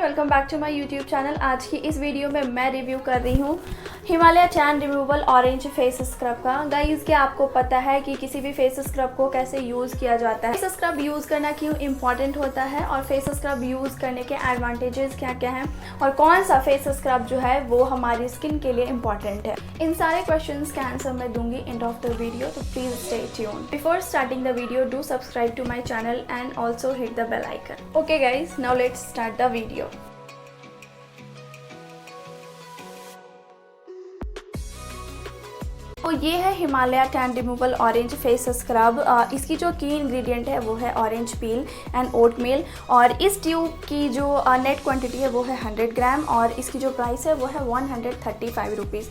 Welcome back to my YouTube channel. आज की इस वीडियो में मैं रिव्यू कर रही हूँ Himalaya tan removal orange face scrub का। गाइस, क्या आपको पता है कि किसी भी फेस स्क्रब को कैसे यूज़ किया जाता है, फेस स्क्रब यूज़ करना क्यों इम्पॉर्टेंट होता है और फेस स्क्रब यूज़ करने के एडवांटेजेस क्या क्या हैं और कौन सा फेस स्क्रब जो है वो हमारी स्किन के लिए इम्पॉर्टेंट है, इन सारे क्वेश्चंस का आंसर मैं दूंगी एंड ऑफ द वीडियो, तो please stay tune. Before starting the video, do subscribe to my channel and also hit the bell icon. Okay guys, now let's start the video. तो ये है Himalaya tan removal orange face scrub. इसकी जो की ingredient है वो है orange peel and ओट मिल, और इस ट्यूब की जो नेट क्वांटिटी है वो है 100 ग्राम और इसकी जो प्राइस है वो है 135 रुपीज़।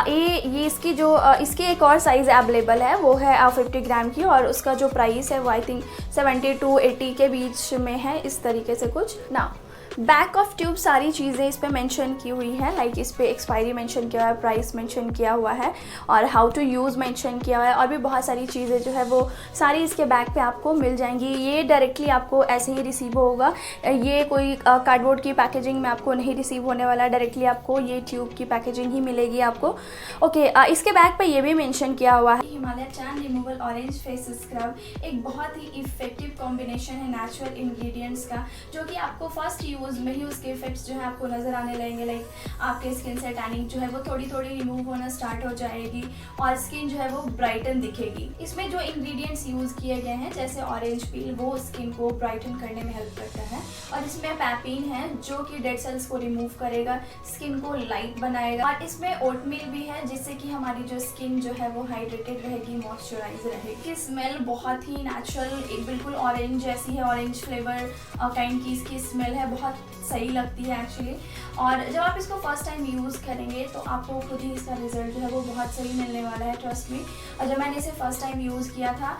ये इसकी जो इसकी एक और साइज़ अवेलेबल है वो है 50 ग्राम की, और उसका जो प्राइस है वो आई थिंक 70 to 80 के बीच में है, इस तरीके से कुछ ना। बैक ऑफ ट्यूब सारी चीज़ें इस पे मेंशन की हुई है, लाइक इस पे एक्सपायरी मेंशन किया हुआ है, प्राइस मेंशन किया हुआ है और हाउ टू यूज़ मेंशन किया हुआ है, और भी बहुत सारी चीज़ें जो है वो सारी इसके बैक पे आपको मिल जाएंगी। ये डायरेक्टली आपको ऐसे ही रिसीव होगा, ये कोई कार्डबोर्ड की पैकेजिंग में आपको नहीं रिसीव होने वाला, डायरेक्टली आपको ये ट्यूब की पैकेजिंग ही मिलेगी आपको। ओके, इसके बैक पे ये भी मेंशन किया हुआ है Himalaya tan removal orange face scrub एक बहुत ही इफेक्टिव कॉम्बिनेशन है नेचुरल इंग्रेडिएंट्स का, जो कि आपको फर्स्ट यूज में ही उसके इफेक्ट्स जो है आपको नजर आने लगेंगे। लाइक आपके स्किन से टैनिंग जो है वो थोड़ी थोड़ी रिमूव होना स्टार्ट हो जाएगी और स्किन जो है वो ब्राइटन दिखेगी। इसमें जो इंग्रेडिएंट्स यूज किए गए हैं जैसे ऑरेंज पील, वो स्किन को ब्राइटन करने में हेल्प करता है, और इसमें पैपीन है जो कि डेड सेल्स को रिमूव करेगा, स्किन को लाइट बनाएगा, और इसमें ओटमील भी है जिससे कि हमारी जो स्किन जो है वो हाइड्रेटेड रहेगी, मॉइस्चराइज रहेगी। स्मेल बहुत ही नेचुरल, एक बिल्कुल ऑरेंज जैसी है, ऑरेंज फ्लेवर काइंड की इसकी स्मेल है, बहुत सही लगती है एक्चुअली। और जब आप इसको फर्स्ट टाइम यूज़ करेंगे तो आपको खुद ही इसका रिजल्ट जो है वो बहुत सही मिलने वाला है, ट्रस्ट मी। और जब मैंने इसे फर्स्ट टाइम यूज़ किया था,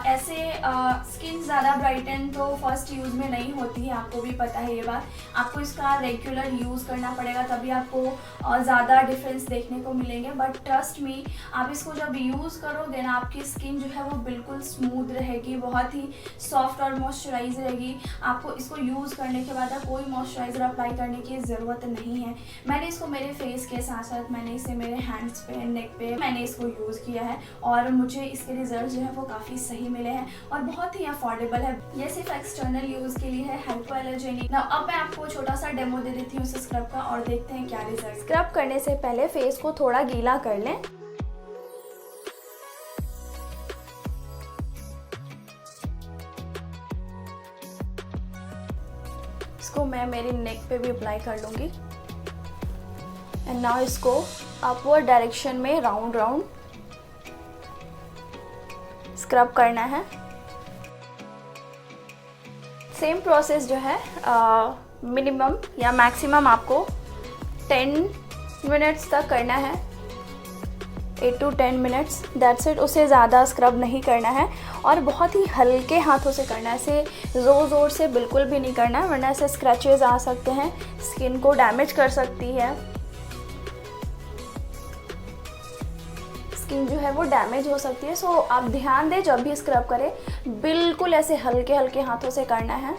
ऐसे स्किन ज़्यादा ब्राइटन तो फर्स्ट यूज़ में नहीं होती है, आपको भी पता है ये बात। आपको इसका रेगुलर यूज़ करना पड़ेगा, तभी आपको ज़्यादा डिफरेंस देखने को मिलेंगे। बट ट्रस्ट मी, आप इसको जब यूज़ करोगे ना, आपकी स्किन जो है वो बिल्कुल स्मूथ रहेगी, बहुत ही सॉफ्ट और मॉइस्चराइज रहेगी। आपको इसको यूज़ करने के बाद कोई मॉइस्चराइज़र अप्लाई करने की ज़रूरत नहीं है। मैंने इसको मेरे फेस के साथ साथ मैंने इसे मेरे हैंड्स पे, नेक पे मैंने इसको यूज़ किया है, और मुझे इसके रिजल्ट जो है वो काफ़ी सही मिले हैं और बहुत ही अफोर्डेबल है। ये सिर्फ एक्सटर्नल यूज़ के लिए है, हाइपोएलर्जेनिक। ना अब मैं आपको छोटा सा डेमो दे देती हूँ इस स्क्रब का और देखते हैं क्या रिजल्ट। स्क्रब करने से पहले फेस को थोड़ा गीला कर लें। इसको मैं मेरी नेक पे भी अप्लाई कर लूँगी एंड नाउ इसको अपवर्ड डायरेक्शन में राउंड राउंड स्क्रब करना है। सेम प्रोसेस जो है मिनिमम या मैक्सिमम आपको 10 मिनट्स तक करना है, 8 to 10 मिनट्स, दैट्स इट। उससे ज़्यादा स्क्रब नहीं करना है और बहुत ही हल्के हाथों से करना है, ऐसे ज़ोर ज़ोर से बिल्कुल भी नहीं करना है, वरना ऐसे स्क्रैचेस आ सकते हैं, स्किन को डैमेज कर सकती है, स्किन जो है वो डैमेज हो सकती है। सो आप ध्यान दें जब भी स्क्रब करें, बिल्कुल ऐसे हल्के हल्के हाथों से करना है।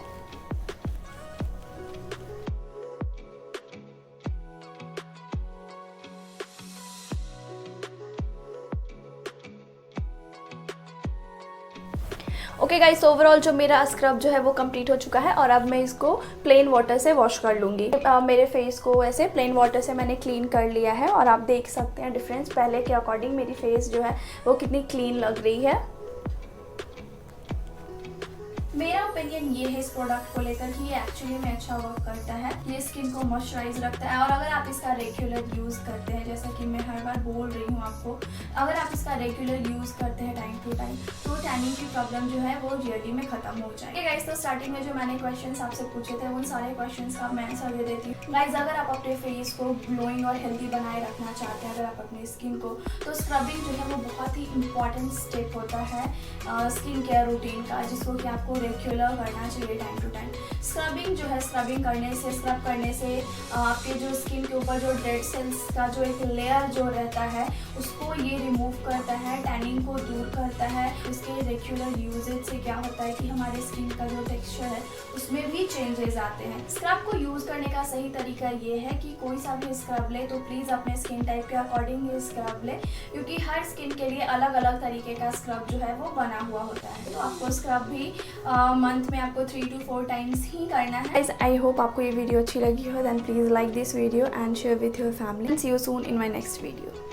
ओके गाइस, ओवरऑल जो मेरा स्क्रब जो है वो कंप्लीट हो चुका है और अब मैं इसको प्लेन वाटर से वॉश कर लूँगी। मेरे फेस को ऐसे प्लेन वाटर से मैंने क्लीन कर लिया है और आप देख सकते हैं डिफरेंस पहले के अकॉर्डिंग मेरी फेस जो है वो कितनी क्लीन लग रही है। मेरा ओपिनियन ये है इस प्रोडक्ट को लेकर कि ये एक्चुअली में अच्छा वर्क करता है, ये स्किन को मॉइस्चराइज रखता है, और अगर आप इसका रेगुलर यूज़ करते हैं, जैसा कि मैं हर बार बोल रही हूँ आपको, अगर आप इसका रेगुलर यूज़ करते हैं टाइम टू टाइम, तो टैनिंग की प्रॉब्लम जो है वो रियली में ख़त्म हो जाएगी। गाइस, तो स्टार्टिंग में जो मैंने क्वेश्चंस आपसे पूछे थे उन सारे क्वेश्चंस का मैं आंसर दे देती हूँ। गाइस, अगर आप अपने फेस को ग्लोइंग और हेल्दी बनाए रखना चाहते हैं, अगर आप अपनी स्किन को, तो स्क्रबिंग जो है वो बहुत ही इंपॉर्टेंट स्टेप होता है स्किन केयर रूटीन का, जिसको कि आपको रेगुलर करना चाहिए टाइम टू टाइम। स्क्रबिंग जो है, स्क्रब करने से आपके जो स्किन के ऊपर जो डेड सेल्स का जो एक लेयर जो रहता है उसको ये रिमूव करता है, टैनिंग को दूर करता है, उसके रेगुलर यूजेज से क्या होता है कि हमारे स्किन का जो टेक्सचर है उसमें भी चेंजेस आते हैं। स्क्रब को यूज़ करने का सही तरीका ये है कि कोई सा भी स्क्रब ले तो प्लीज़ अपने स्किन टाइप के अकॉर्डिंग ये स्क्रब ले, क्योंकि हर स्किन के लिए अलग अलग तरीके का स्क्रब जो है वो बना हुआ होता है। तो आपको स्क्रब भी मंथ में आपको 3 to 4 टाइम्स ही करना है। आई होप आपको ये वीडियो अच्छी लगी हो, then please like this video and share with your family. See you soon in my next video.